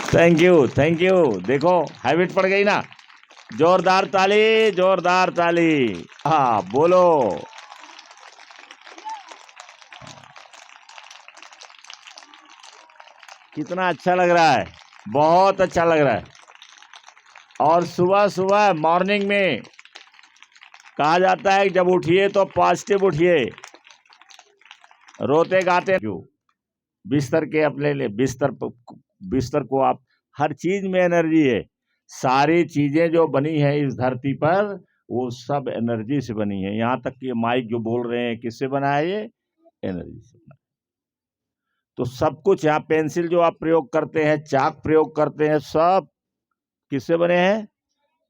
Thank you, thank you. देखो habit पड़ गई ना। जोरदार ताली, जोरदार ताली। हाँ बोलो। कितना अच्छा लग रहा है, बहुत अच्छा लग रहा है। और सुबह सुबह मॉर्निंग में कहा जाता है कि जब उठिए तो पॉजिटिव उठिए, रोते गाते क्यों। बिस्तर के अपने लिए बिस्तर को आप, हर चीज में एनर्जी है। सारी चीजें जो बनी है इस धरती पर वो सब एनर्जी से बनी है। यहाँ तक कि माइक जो बोल रहे हैं किससे बना है, ये एनर्जी से बना है। तो सब कुछ यहाँ पेंसिल जो आप प्रयोग करते हैं, चाक प्रयोग करते हैं, सब किससे बने हैं,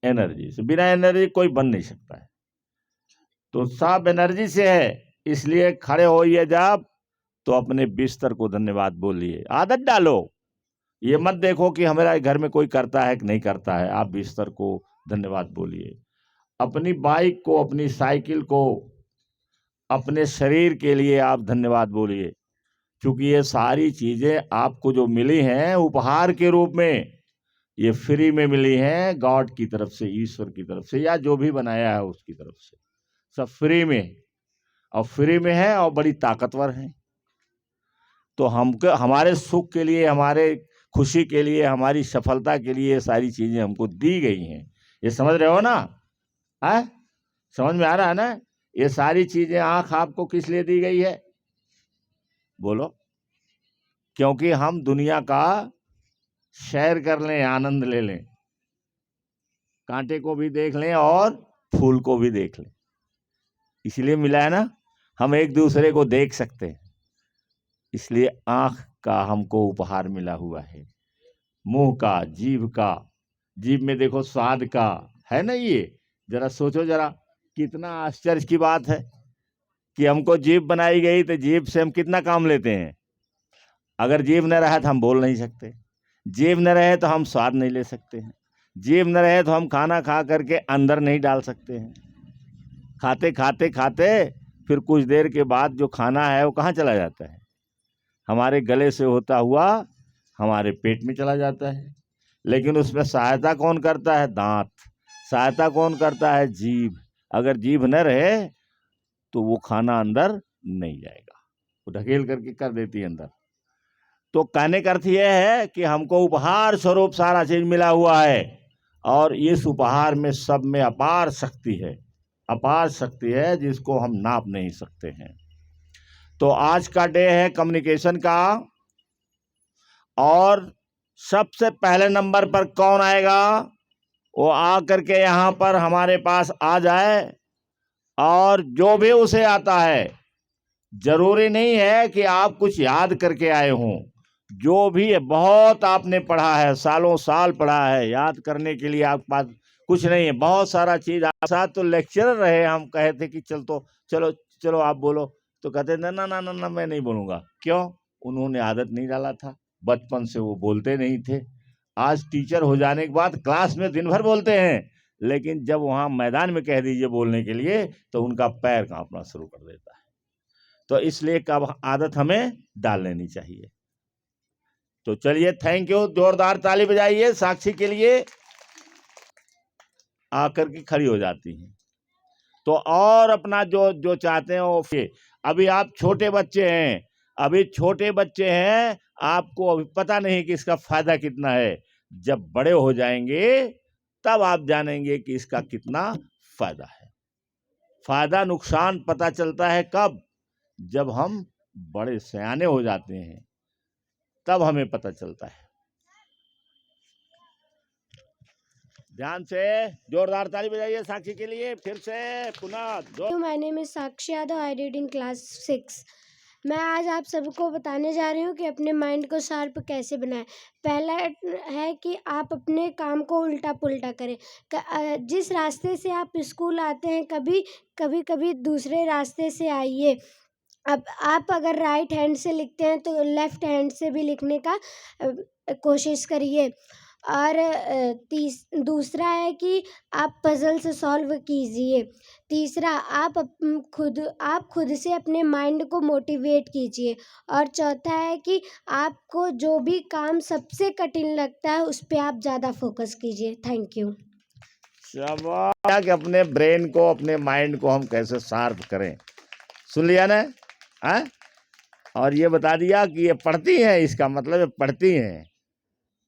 एनर्जी से। बिना एनर्जी कोई बन नहीं सकता है। तो सब एनर्जी से है। इसलिए खड़े होइए जब तो अपने बिस्तर को धन्यवाद बोलिए, आदत डालो। ये मत देखो कि हमारे घर में कोई करता है कि नहीं करता है। आप बिस्तर को धन्यवाद बोलिए, अपनी बाइक को, अपनी साइकिल को, अपने शरीर के लिए आप धन्यवाद बोलिए। क्योंकि ये सारी चीजें आपको जो मिली हैं उपहार के रूप में, ये फ्री में मिली हैं गॉड की तरफ से, ईश्वर की तरफ से, या जो भी बनाया है उसकी तरफ से। सब फ्री में, और फ्री में है और बड़ी ताकतवर है। तो हमको, हमारे सुख के लिए, हमारे खुशी के लिए, हमारी सफलता के लिए ये सारी चीजें हमको दी गई हैं। ये समझ रहे हो ना? है, समझ में आ रहा है ना? ये सारी चीजें, आंख आपको किस लिए दी गई है, बोलो? क्योंकि हम दुनिया का सैर कर लें, आनंद ले लें, कांटे को भी देख लें और फूल को भी देख लें। इसलिए मिला है ना, हम एक दूसरे को देख सकते हैं। इसलिए आंख का हमको उपहार मिला हुआ है, मुंह का, जीभ का। जीभ में देखो स्वाद का है ना। ये जरा सोचो, जरा कितना आश्चर्य की बात है कि हमको जीभ बनाई गई, तो जीभ से हम कितना काम लेते हैं। अगर जीभ न रहे तो हम बोल नहीं सकते, जीभ न रहे तो हम स्वाद नहीं ले सकते हैं, जीभ न रहे तो हम खाना खा करके अंदर नहीं डाल सकते हैं। खाते खाते खाते फिर कुछ देर के बाद जो खाना है वो कहाँ चला जाता है, हमारे गले से होता हुआ हमारे पेट में चला जाता है। लेकिन उसमें सहायता कौन करता है, दांत। सहायता कौन करता है, जीभ। अगर जीभ न रहे तो वो खाना अंदर नहीं जाएगा, वो ढकेल करके कर देती है अंदर। तो कहने का अर्थ यह है कि हमको उपहार स्वरूप सारा चीज मिला हुआ है, और इस उपहार में सब में अपार शक्ति है, अपार शक्ति है जिसको हम नाप नहीं सकते हैं। तो आज का डे है कम्युनिकेशन का, और सबसे पहले नंबर पर कौन आएगा, वो आ करके यहाँ पर हमारे पास आ जाए। और जो भी उसे आता है, जरूरी नहीं है कि आप कुछ याद करके आए हों, जो भी है, बहुत आपने पढ़ा है, सालों साल पढ़ा है, याद करने के लिए आपके पास कुछ नहीं है, बहुत सारा चीज आपके साथ। तो लेक्चरर रहे, हम कहे थे कि चलो चलो आप बोलो, तो कहते ना ना ना ना ना मैं नहीं बोलूंगा। क्यों? उन्होंने आदत नहीं डाला था, बचपन से वो बोलते नहीं थे। आज टीचर हो जाने के बाद क्लास में दिन भर बोलते हैं, लेकिन जब वहां मैदान में कह दीजिए बोलने के लिए तो उनका पैर कांपना शुरू कर देता है। तो इसलिए कब आदत हमें डाल लेनी चाहिए। तो चलिए, थैंक यू। जोरदार ताली बजाइए साक्षी के लिए, आकर के खड़ी हो जाती हैं। तो और अपना जो जो चाहते हैं वो अभी आप छोटे बच्चे हैं, अभी छोटे बच्चे हैं, आपको अभी पता नहीं कि इसका फायदा कितना है। जब बड़े हो जाएंगे तब आप जानेंगे कि इसका कितना फायदा है। फायदा नुकसान पता चलता है कब, जब हम बड़े सयाने हो जाते हैं, तब हमें पता चलता है। ध्यान से जोरदार ताली बजाइए साक्षी के लिए फिर से पुनः। My name is Sakshi Yadav, I read in class 6। मैं आज आप सबको बताने जा रही हूँ कि अपने माइंड को शार्प कैसे बनाएं। पहला है कि आप अपने काम को उल्टा पुल्टा करें। जिस रास्ते से आप स्कूल आते हैं, कभी दूसरे रास्ते से आइए। अब आप अगर राइट हैंड से लिखते हैं तो लेफ्ट हैंड से भी लिखने का कोशिश करिए। और दूसरा है कि आप पज़ल से सॉल्व कीजिए। तीसरा आप खुद से अपने माइंड को मोटिवेट कीजिए। और चौथा है कि आपको जो भी काम सबसे कठिन लगता है उस पे आप ज़्यादा फोकस कीजिए। Thank you. शाबाश कि अपने ब्रेन को, अपने माइंड को हम कैसे शार्प करें। सुन लिया ना? हाँ, और ये बता दिया कि ये पढ़ती हैं, इसका मतलब ये पढ़ती हैं,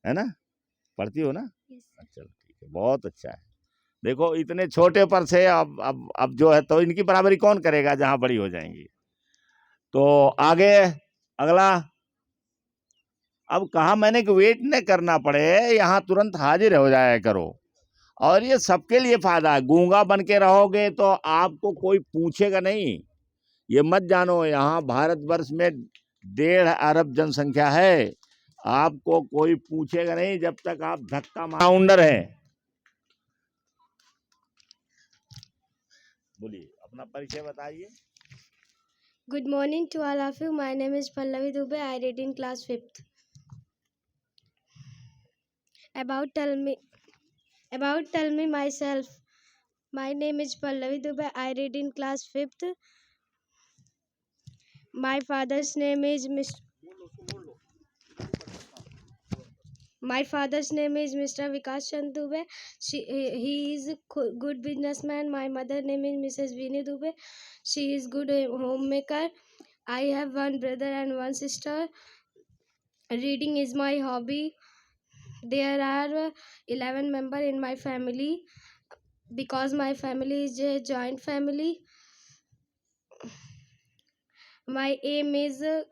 है ना? पढ़ती हो ना? अच्छा, ठीक है, बहुत अच्छा है। देखो इतने छोटे पर से अब जो है, तो इनकी बराबरी कौन करेगा जहां बड़ी हो जाएंगी। तो आगे अगला। अब कहा मैंने कि वेट न करना पड़े, यहाँ तुरंत हाजिर हो जाया करो। और ये सबके लिए फायदा है। गूंगा बन के रहोगे तो आपको कोई पूछेगा नहीं। ये मत जानो, यहाँ भारतवर्ष में 1.5 अरब जनसंख्या है। आपको कोई पूछेगा नहीं जब तक आप धक्का माउंडर हैं। बोलिए, अपना परिचय बताइए। Good morning to all of you. My name is Pallavi Dubey. I read in class 5th. About tell me myself. My name is Pallavi Dubey. I read in class 5th. My father's name is Mr. Vikas Chand Dubey. He is a good businessman. My mother name is Mrs. Vinny Dubey. She is good homemaker. I have one brother and one sister. Reading is my hobby. There are 11 members in my family because my family is a joint family. My aim is a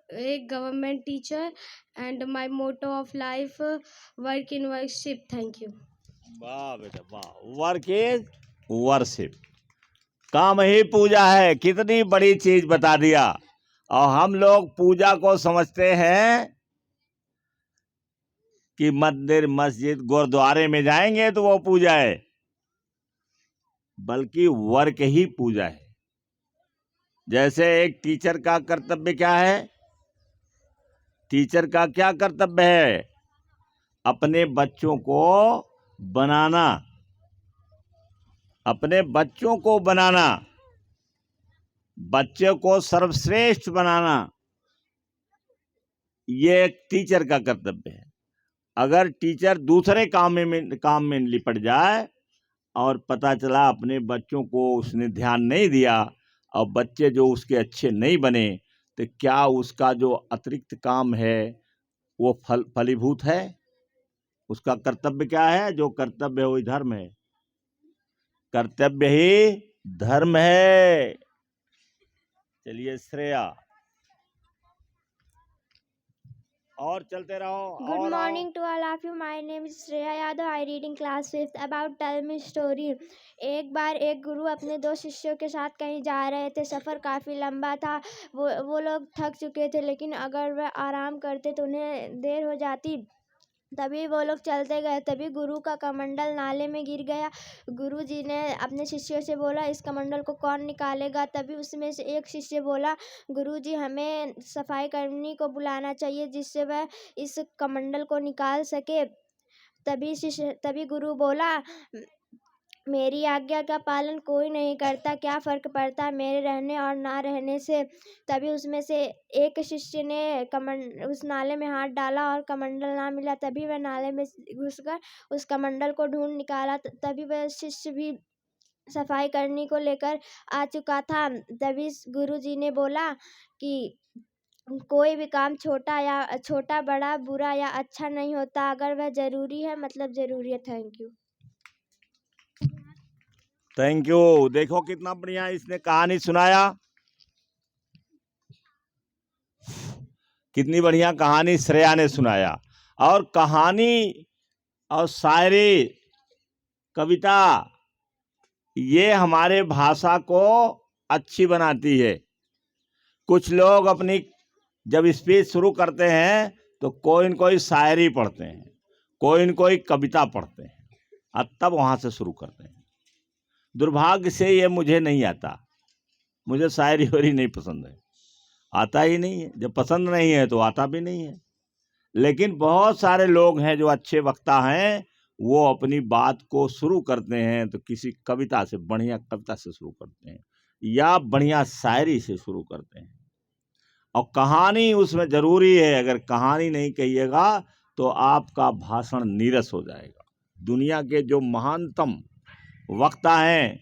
government teacher and my motto of life work in worship. Thank you. वाह बेटा वाह, work is worship. काम ही पूजा है। कितनी बड़ी चीज बता दिया। और हम लोग पूजा को समझते हैं कि मंदिर, मस्जिद, गुरुद्वारे में जाएंगे तो वो पूजा है, बल्कि वर्क ही पूजा है। जैसे एक टीचर का कर्तव्य क्या है? टीचर का क्या कर्तव्य है? अपने बच्चों को बनाना, अपने बच्चों को बनाना, बच्चे को सर्वश्रेष्ठ बनाना, ये एक टीचर का कर्तव्य है। अगर टीचर दूसरे काम में लिपट जाए और पता चला अपने बच्चों को उसने ध्यान नहीं दिया और बच्चे जो उसके अच्छे नहीं बने, तो क्या उसका जो अतिरिक्त काम है वो फलीभूत है? उसका कर्तव्य क्या है? जो कर्तव्य है वही धर्म है। कर्तव्य ही धर्म है। चलिए श्रेया, और चलते रहो। Good morning to all of you. My name is Shreya Yadav. I read in class 5th. About tell me story. एक बार एक गुरु अपने 2 शिष्यों के साथ कहीं जा रहे थे। सफ़र काफ़ी लंबा था। वो लोग थक चुके थे, लेकिन अगर वह आराम करते तो उन्हें देर हो जाती। तभी वो लोग चलते गए। तभी गुरु का कमंडल नाले में गिर गया। गुरु जी ने अपने शिष्यों से बोला, इस कमंडल को कौन निकालेगा? तभी उसमें से एक शिष्य बोला, गुरु जी हमें सफाई कर्मी को बुलाना चाहिए जिससे वह इस कमंडल को निकाल सके। तभी गुरु बोला, मेरी आज्ञा का पालन कोई नहीं करता, क्या फ़र्क पड़ता मेरे रहने और ना रहने से। तभी उसमें से एक शिष्य ने उस नाले में हाथ डाला और कमंडल ना मिला। तभी वह नाले में घुसकर उस कमंडल को ढूंढ निकाला। तभी वह शिष्य भी सफाई करने को लेकर आ चुका था। तभी गुरु जी ने बोला कि कोई भी काम छोटा बड़ा, बुरा या अच्छा नहीं होता, अगर वह ज़रूरी है मतलब ज़रूरी है। Thank you. Thank you. देखो कितना बढ़िया इसने कहानी सुनाया। कितनी बढ़िया कहानी श्रेया ने सुनाया। और कहानी और शायरी, कविता, ये हमारे भाषा को अच्छी बनाती है। कुछ लोग अपनी जब स्पीच शुरू करते हैं तो कोई न कोई शायरी पढ़ते हैं, कोई न कोई कविता पढ़ते हैं और तब वहाँ से शुरू करते हैं। दुर्भाग्य से ये मुझे नहीं आता। मुझे शायरी वायरी नहीं पसंद है, आता ही नहीं है। जब पसंद नहीं है तो आता भी नहीं है। लेकिन बहुत सारे लोग हैं जो अच्छे वक्ता हैं, वो अपनी बात को शुरू करते हैं तो किसी कविता से, बढ़िया कविता से शुरू करते हैं या बढ़िया शायरी से शुरू करते हैं। और कहानी उसमें जरूरी है, अगर कहानी नहीं कहिएगा तो आपका भाषण नीरस हो जाएगा। दुनिया के जो महानतम वक्ता हैं,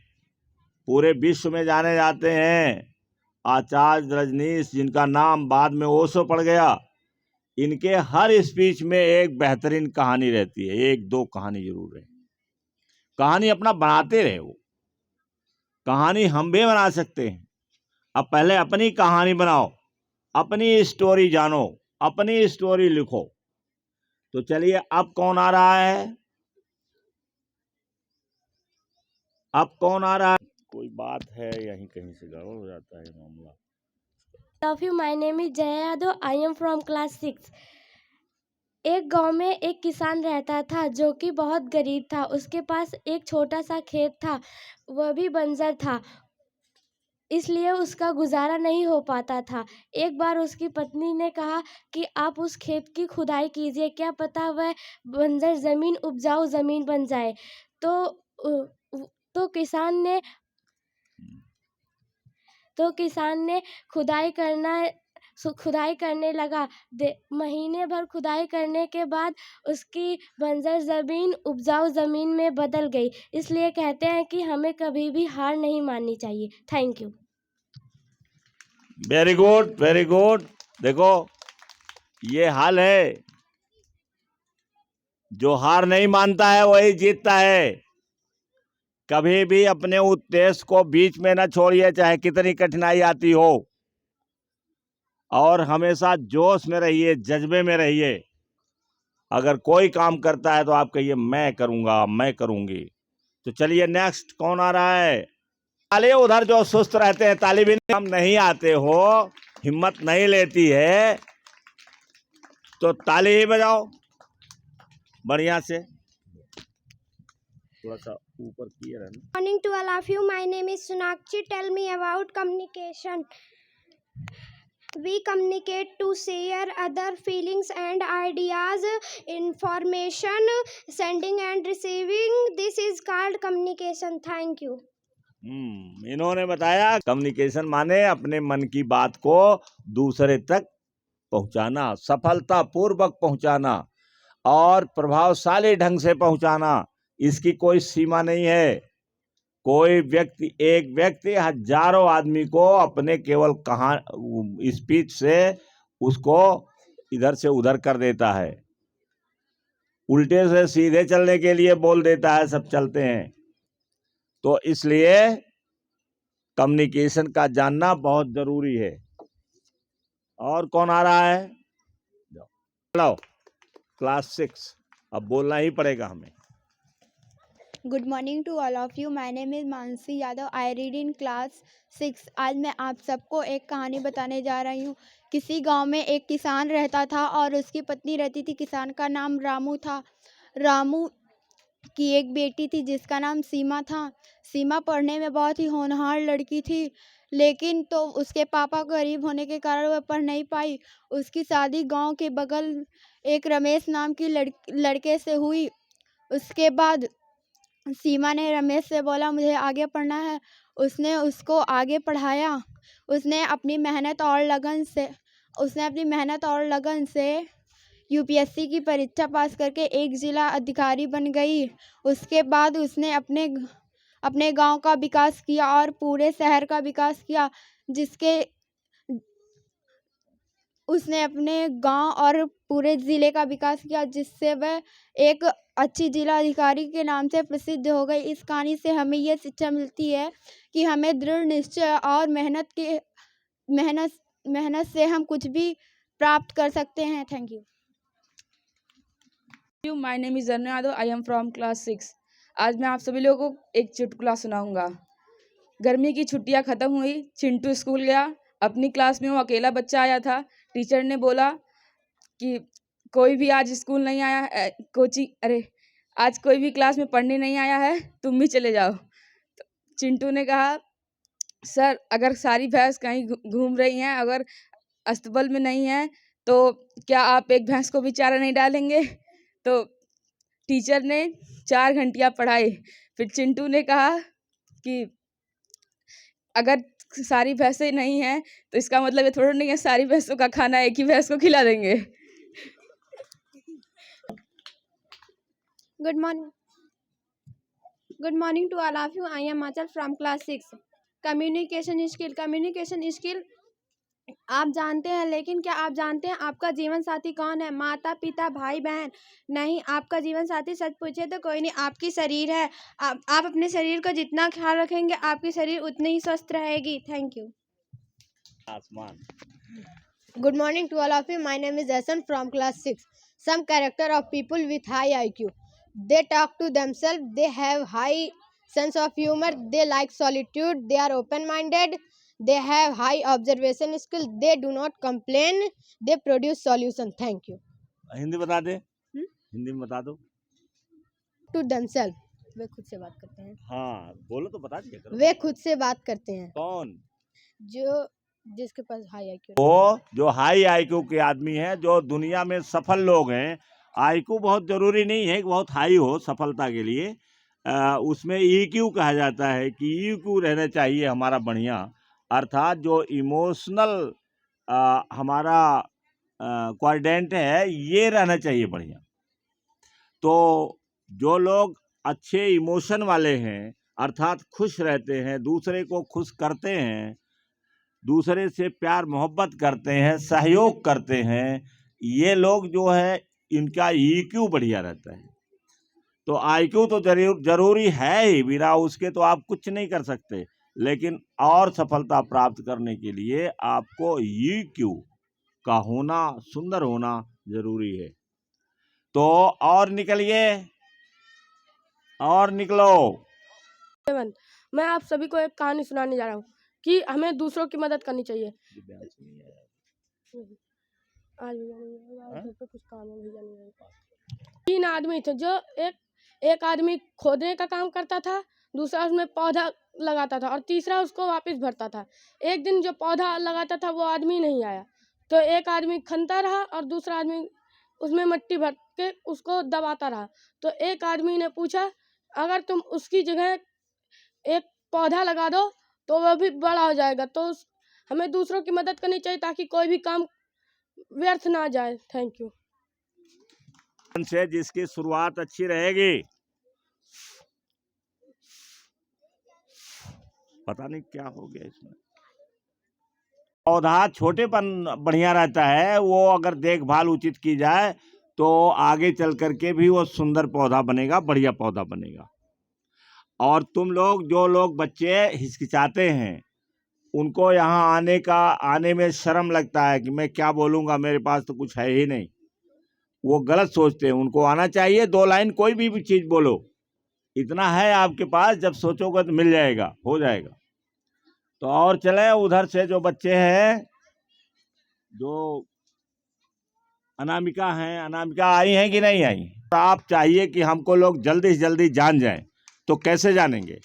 पूरे विश्व में जाने जाते हैं, आचार्य रजनीश, जिनका नाम बाद में ओशो पड़ गया, इनके हर स्पीच में एक बेहतरीन कहानी रहती है, एक दो कहानी जरूर है। कहानी अपना बनाते रहे वो, कहानी हम भी बना सकते हैं। अब पहले अपनी कहानी बनाओ, अपनी स्टोरी जानो, अपनी स्टोरी लिखो। तो चलिए, अब कौन आ रहा है? अब कौन आ रहा है? कोई बात है, यहीं कहीं से गड़बड़ हो जाता है मामला। Love you. My name is Jaya Yadav. I am from class 6. एक गांव में एक किसान रहता था जो कि बहुत गरीब था। उसके पास एक छोटा सा खेत था, वह भी बंजर था, इसलिए उसका गुजारा नहीं हो पाता था। एक बार उसकी पत्नी ने कहा कि आप उस खेत की खुदाई कीजिए, क्या पता वह बंजर ज़मीन उपजाऊ ज़मीन बन जाए। तो तो किसान ने खुदाई करने लगा। महीने भर खुदाई करने के बाद उसकी बंजर ज़मीन उपजाऊ ज़मीन में बदल गई। इसलिए कहते हैं कि हमें कभी भी हार नहीं माननी चाहिए। Thank you. Very good, very good. देखो, ये हाल है, जो हार नहीं मानता है वही जीतता है। कभी भी अपने उद्देश्य को बीच में न छोड़िए, चाहे कितनी कठिनाई आती हो, और हमेशा जोश में रहिए, जज्बे में रहिए। अगर कोई काम करता है तो आप कहिए मैं करूंगा, मैं करूंगी। तो चलिए, नेक्स्ट कौन आ रहा है? ताली उधर जो सुस्त रहते हैं, ताली भी हम नहीं आते हो, हिम्मत नहीं लेती है, तो ताली ही बजाओ बढ़िया से, थोड़ा सा ऊपर किए रहना। Morning to all of you. My name is Sunakshi. Tell me about communication. We communicate to share other feelings and ideas, information, sending and receiving. This is called communication. Thank you. इन्होंने बताया communication माने अपने मन की बात को दूसरे तक पहुंचाना, सफलता पूर्वक पहुंचाना और प्रभावशाली ढंग से पहुंचाना। इसकी कोई सीमा नहीं है। कोई व्यक्ति, एक व्यक्ति हजारों आदमी को अपने केवल स्पीच से उसको इधर से उधर कर देता है, उल्टे से सीधे चलने के लिए बोल देता है, सब चलते हैं। तो इसलिए कम्युनिकेशन का जानना बहुत जरूरी है। और कौन आ रहा है? चलो, क्लास 6, अब बोलना ही पड़ेगा हमें। Good morning to all of you. My name is Mansi Yadav. I read in class 6। आज मैं आप सबको एक कहानी बताने जा रही हूँ। किसी गांव में एक किसान रहता था और उसकी पत्नी रहती थी। किसान का नाम रामू था। रामू की एक बेटी थी जिसका नाम सीमा था। सीमा पढ़ने में बहुत ही होनहार लड़की थी, लेकिन तो उसके पापा गरीब होने के कारण वह पढ़ नहीं पाई। उसकी शादी गांव के बगल एक रमेश नाम की लड़के से हुई। उसके बाद सीमा ने रमेश से बोला मुझे आगे पढ़ना है। उसने उसको आगे पढ़ाया। उसने अपनी मेहनत और लगन से यूपीएससी की परीक्षा पास करके एक जिला अधिकारी बन गई। उसके बाद उसने अपने गांव का विकास किया और पूरे शहर का विकास किया, उसने अपने गांव और पूरे ज़िले का विकास किया, जिससे वह एक अच्छी जिला अधिकारी के नाम से प्रसिद्ध हो गई। इस कहानी से हमें यह शिक्षा मिलती है कि हमें दृढ़ निश्चय और मेहनत से हम कुछ भी प्राप्त कर सकते हैं। Thank you. My name is Anu Yadav. I am from class 6। आज मैं आप सभी लोगों को एक चुटकुला सुनाऊंगा। गर्मी की छुट्टियां ख़त्म हुई। चिंटू स्कूल गया। अपनी क्लास में वो अकेला बच्चा आया था। टीचर ने बोला कि कोई भी आज स्कूल नहीं आया है, आज कोई भी क्लास में पढ़ने नहीं आया है, तुम भी चले जाओ। तो चिंटू ने कहा सर, अगर सारी भैंस कहीं घूम रही हैं, अगर अस्तबल में नहीं है तो क्या आप एक भैंस को भी चारा नहीं डालेंगे? तो टीचर ने 4 घंटियाँ पढ़ाई। फिर चिंटू ने कहा कि अगर सारी भैंसें नहीं हैं तो इसका मतलब ये थोड़ा नहीं है सारी भैंसों का खाना एक ही भैंस को खिला देंगे। Good morning. Good morning to all of you. I am Achal from class 6. Communication skill आप जानते हैं, लेकिन क्या आप जानते हैं आपका जीवन साथी कौन है? माता पिता भाई बहन नहीं, आपका जीवन साथी सच पूछे तो कोई नहीं, आपकी शरीर है। आप अपने शरीर का जितना ख्याल रखेंगे आपकी शरीर उतनी ही स्वस्थ रहेगी। Thank you. आसमान। Good morning to all of you. My name is Hassan from class 6. Some character of people with high IQ. They talk to themselves. They have high sense of humor. They like solitude. They are open-minded. They have high observation skill. They do not complain. They produce solution. Thank you. Hindi बता दे। हिंदी में बता दो। To themselves. वे खुद से बात करते हैं। हाँ बोलो तो बता दिया करो। वे खुद से बात करते हैं। कौन? जिसके पास हाई आईक्यू। वो जो हाई आईक्यू के आदमी हैं, जो दुनिया में सफल लोग हैं। आईक्यू बहुत जरूरी नहीं है कि बहुत हाई हो सफलता के लिए। उसमें ईक्यू कहा जाता है कि ईक्यू रहना चाहिए हमारा बढ़िया, अर्थात जो इमोशनल हमारा क्वाड्रेंट है ये रहना चाहिए बढ़िया। तो जो लोग अच्छे इमोशन वाले हैं अर्थात खुश रहते हैं, दूसरे को खुश करते हैं, दूसरे से प्यार मोहब्बत करते हैं, सहयोग करते हैं, ये लोग जो है इनका ईक्यू बढ़िया रहता है। तो आईक्यू तो जरूरी है ही, बिना उसके तो आप कुछ नहीं कर सकते, लेकिन और सफलता प्राप्त करने के लिए आपको ईक्यू का होना, सुंदर होना जरूरी है। तो और निकलिए, और निकलो। मैं आप सभी को एक कहानी सुनाने जा रहा हूँ कि हमें दूसरों की मदद करनी चाहिए। आज घर पे कुछ काम है, भैया नहीं है। 3 आदमी थे, जो एक आदमी खोदने का काम करता था, दूसरा उसमें पौधा लगाता था और तीसरा उसको वापस भरता था। एक दिन जो पौधा लगाता था वो आदमी नहीं आया, तो एक आदमी खनता रहा और दूसरा आदमी उसमें मिट्टी भर के उसको दबाता रहा। तो एक आदमी ने पूछा, अगर तुम उसकी जगह एक पौधा लगा दो तो वह भी बड़ा हो जाएगा। तो हमें दूसरों की मदद करनी चाहिए ताकि कोई भी काम व्यर्थ ना जाए। Thank you. से जिसकी शुरुआत अच्छी रहेगी, पता नहीं क्या हो गया इसमें। पौधा छोटेपन बढ़िया रहता है, वो अगर देखभाल उचित की जाए तो आगे चल करके भी वो सुंदर पौधा बनेगा, बढ़िया पौधा बनेगा। और तुम लोग, जो लोग बच्चे हिचकिचाते हैं, उनको यहाँ आने में शर्म लगता है कि मैं क्या बोलूँगा, मेरे पास तो कुछ है ही नहीं, वो गलत सोचते हैं। उनको आना चाहिए, 2 लाइन कोई भी चीज़ बोलो, इतना है आपके पास, जब सोचोगे तो मिल जाएगा, हो जाएगा। तो और चले, उधर से जो बच्चे हैं, जो अनामिका हैं, अनामिका आई हैं कि नहीं आई? तो आप चाहिए कि हमको लोग जल्दी से जल्दी जान जाएं, तो कैसे जानेंगे?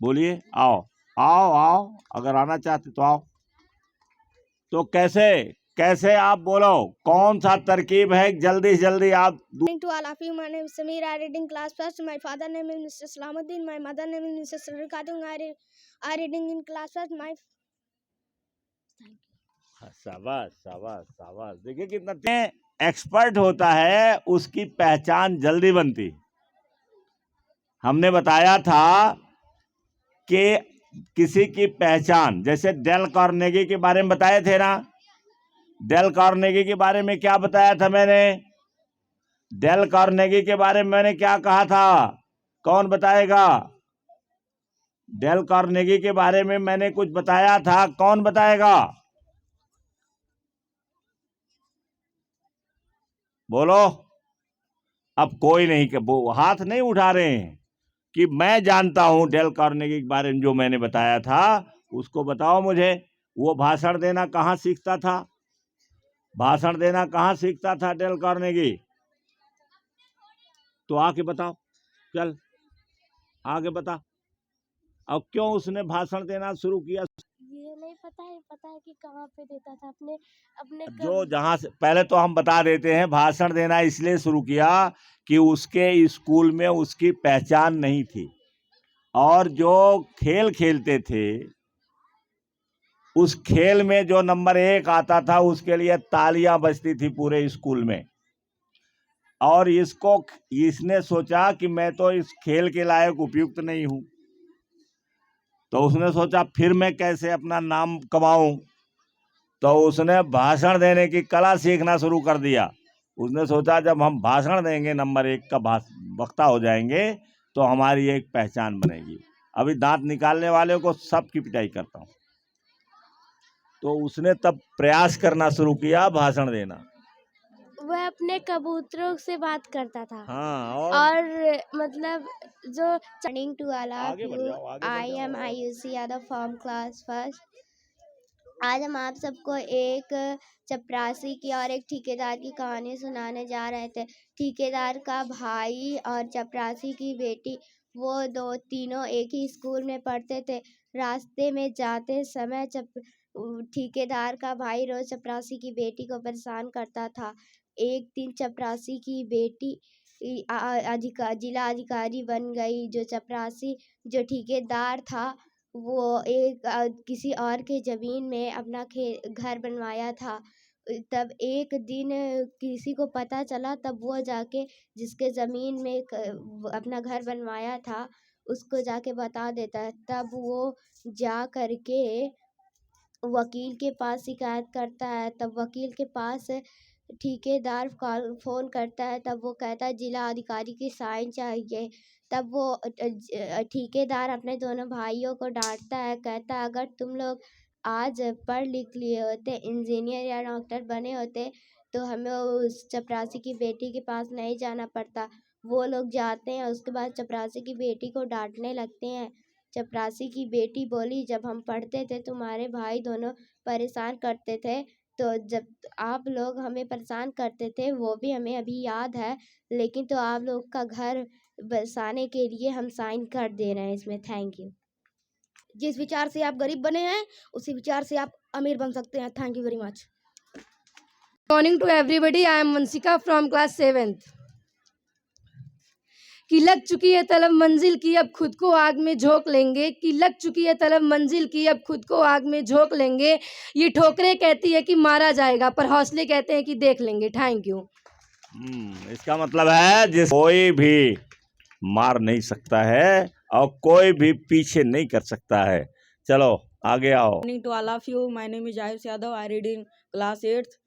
बोलिए। आओ आओ आओ, अगर आना चाहते तो आओ। तो कैसे आप बोलो, कौन सा तरकीब है, जल्दी से जल्दी आप। To all of you, my name is Samir. I read in class first. My father name is Mr. Salamuddin. My mother name is Mrs. Sarul Khatun. I reading in class first. My शाबाश शाबाश शाबाश। देखिए कितना expert होता है, उसकी पहचान जल्दी बनती। हमने बताया था कि किसी की पहचान, जैसे डेल कार्नेगी के बारे में बताए थे ना। डेल कार्नेगी के बारे में क्या बताया था मैंने? डेल कार्नेगी के बारे में मैंने क्या कहा था? कौन बताएगा? डेल कार्नेगी के बारे में मैंने कुछ बताया था, कौन बताएगा? बोलो। अब कोई नहीं, वो हाथ नहीं उठा रहे हैं कि मैं जानता हूं डेल कार्नेगी के बारे में, जो मैंने बताया था उसको बताओ मुझे। वो भाषण देना कहाँ सीखता था? भाषण देना कहाँ सीखता था डेल कार्नेगी? तो आके बताओ, चल आगे बता। अब क्यों उसने भाषण देना शुरू किया? ये नहीं नहीं पता है कि कहाँ पे देता था अपने अपने जो जहाँ से पहले तो हम बता देते हैं, भाषण देना इसलिए शुरू किया कि उसके स्कूल में उसकी पहचान नहीं थी, और जो खेल खेलते थे उस खेल में जो नंबर 1 आता था उसके लिए तालियां बजती थी पूरे स्कूल में। और इसने सोचा कि मैं तो इस खेल के लायक उपयुक्त नहीं हूं, तो उसने सोचा फिर मैं कैसे अपना नाम कमाऊं। तो उसने भाषण देने की कला सीखना शुरू कर दिया। उसने सोचा जब हम भाषण देंगे, नंबर 1 का वक्ता हो जाएंगे, तो हमारी एक पहचान बनेगी। अभी दांत निकालने वाले को सबकी पिटाई करता हूं। तो उसने तब प्रयास करना शुरू किया भाषण देना। वह अपने कबूतरों से बात करता था। हाँ, और मतलब जो Morning to all of आगे बढ़ you. जाओ, आगे बढ़ I am जाओ। Ayushi Yadav from class first. आज हम आप सबको एक चपरासी की और एक ठेकेदार की कहानी सुनाने जा रहे थे। ठेकेदार का भाई और चपरासी की बेटी, वो तीनों एक ही स्कूल में पढ़ते थे। रास्ते में जाते समय ठेकेदार का भाई रोज चपरासी की बेटी को परेशान करता था। एक दिन चपरासी की बेटी जिला अधिकारी बन गई। जो ठेकेदार था वो किसी और के ज़मीन में अपना घर बनवाया था। तब एक दिन किसी को पता चला, तब वो जाके जिसके ज़मीन में अपना घर बनवाया था उसको जाके बता देता है। तब वो जा कर के वकील के पास शिकायत करता है। तब वकील के पास ठेकेदार फ़ोन करता है। तब वो कहता है जिला अधिकारी की साइन चाहिए। तब वो ठेकेदार अपने दोनों भाइयों को डांटता है, कहता है अगर तुम लोग आज पढ़ लिख लिए होते, इंजीनियर या डॉक्टर बने होते, तो हमें उस चपरासी की बेटी के पास नहीं जाना पड़ता। वो लोग जाते हैं, उसके बाद चपरासी की बेटी को डांटने लगते हैं। चपरासी की बेटी बोली, जब हम पढ़ते थे तुम्हारे भाई दोनों परेशान करते थे, तो जब आप लोग हमें परेशान करते थे वो भी हमें अभी याद है, लेकिन तो आप लोग का घर बसाने के लिए हम साइन कर दे रहे हैं इसमें। Thank you. जिस विचार से आप गरीब बने हैं उसी विचार से आप अमीर बन सकते हैं। Thank you very much. Morning to everybody, I am Vanshika from class 7th। कि लग चुकी है तलब मंजिल की, अब खुद को आग में झोंक लेंगे। कि लग चुकी है तलब मंजिल की, अब खुद को आग में झोंक लेंगे। ये ठोकरें कहती है कि मारा जाएगा, पर हौसले कहते हैं कि देख लेंगे। Thank you. इसका मतलब है कोई भी मार नहीं सकता है और कोई भी पीछे नहीं कर सकता है। चलो आगे आओ। Morning to all of you. My name is Ayush Yadav. I read in class 8th.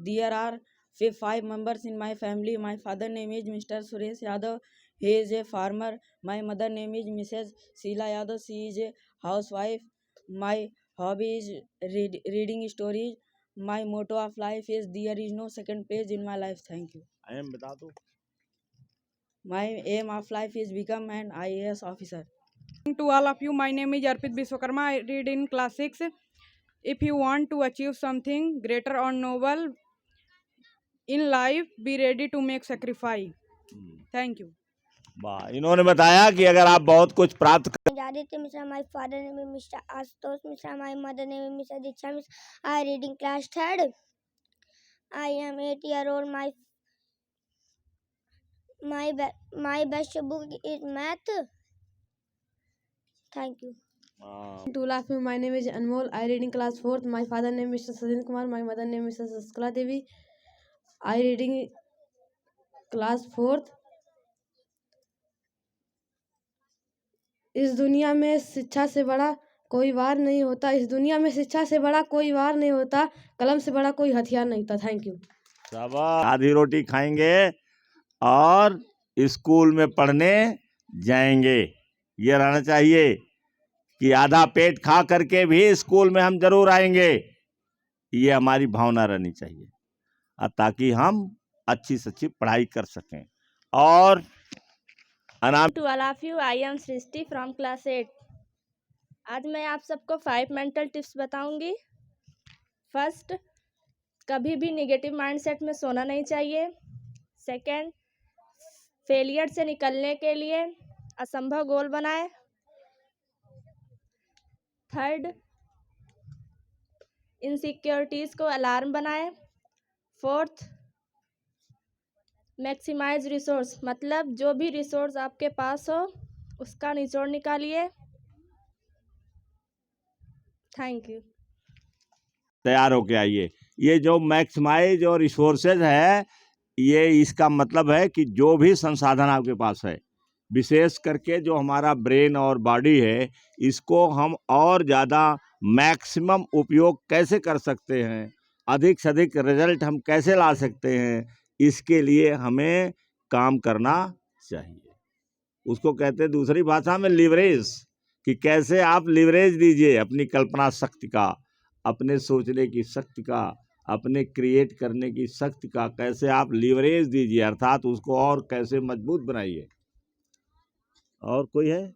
There are 5 members in my family. My father name is Mr. Suresh Yadav. He is a farmer. My mother name is Mrs. Sheila Yadav. She is a housewife. My hobby is reading stories. My motto of life is there is no second place in my life. Thank you. I am बता दो। My aim of life is become an IAS officer. To all of you, my name is Arpit Biswakarma. I read in class 6. If you want to achieve something greater or noble in life, be ready to make sacrifice. Thank you. वाह, इन्होंने बताया कि अगर आप बहुत कुछ प्राप्त Aditya Mishra, my father name is Mr. Ashutosh Mishra, my mother name is Mr. Diksha Mishra. I read in class 3rd. I am 8-year-old. My best book is math. Thank you. To all of you, my name is Anmol. I read in class 4th. My father name is Mr. Sajin Kumar. My mother name is Mrs. Saskala Devi. I read in class 4th. इस दुनिया में शिक्षा से बड़ा कोई वार नहीं होता। इस दुनिया में शिक्षा से बड़ा कोई वार नहीं होता। कलम से बड़ा कोई हथियार नहीं होता। Thank you. शाबाश। आधी रोटी खाएंगे और स्कूल में पढ़ने जाएंगे। ये रहना चाहिए कि आधा पेट खा करके भी स्कूल में हम जरूर आएंगे। ये हमारी भावना रहनी चाहिए ताकि हम अच्छी से अच्छी पढ़ाई कर सकें। और to all of you, I am Srishti from class 8। आज मैं आप सबको 5 मेंटल टिप्स बताऊंगी। फर्स्ट, कभी भी नेगेटिव माइंडसेट में सोना नहीं चाहिए। सेकंड, फेलियर से निकलने के लिए असंभव गोल बनाएं। थर्ड, इनसिक्योरिटीज़ को अलार्म बनाएं। फोर्थ, मैक्सिमाइज रिसोर्स, मतलब जो भी रिसोर्स आपके पास हो उसका निचोड़ निकालिए। Thank you. तैयार होके आइए। ये जो मैक्सिमाइज और रिसोर्सेज है, ये इसका मतलब है कि जो भी संसाधन आपके पास है, विशेष करके जो हमारा ब्रेन और बॉडी है, इसको हम और ज़्यादा मैक्सिमम उपयोग कैसे कर सकते हैं, अधिक से अधिक रिजल्ट हम कैसे ला सकते हैं, इसके लिए हमें काम करना चाहिए। उसको कहते हैं दूसरी भाषा में लिवरेज, कि कैसे आप लिवरेज दीजिए अपनी कल्पना शक्ति का, अपने सोचने की शक्ति का, अपने क्रिएट करने की शक्ति का, कैसे आप लिवरेज दीजिए, अर्थात उसको और कैसे मजबूत बनाइए। और कोई है?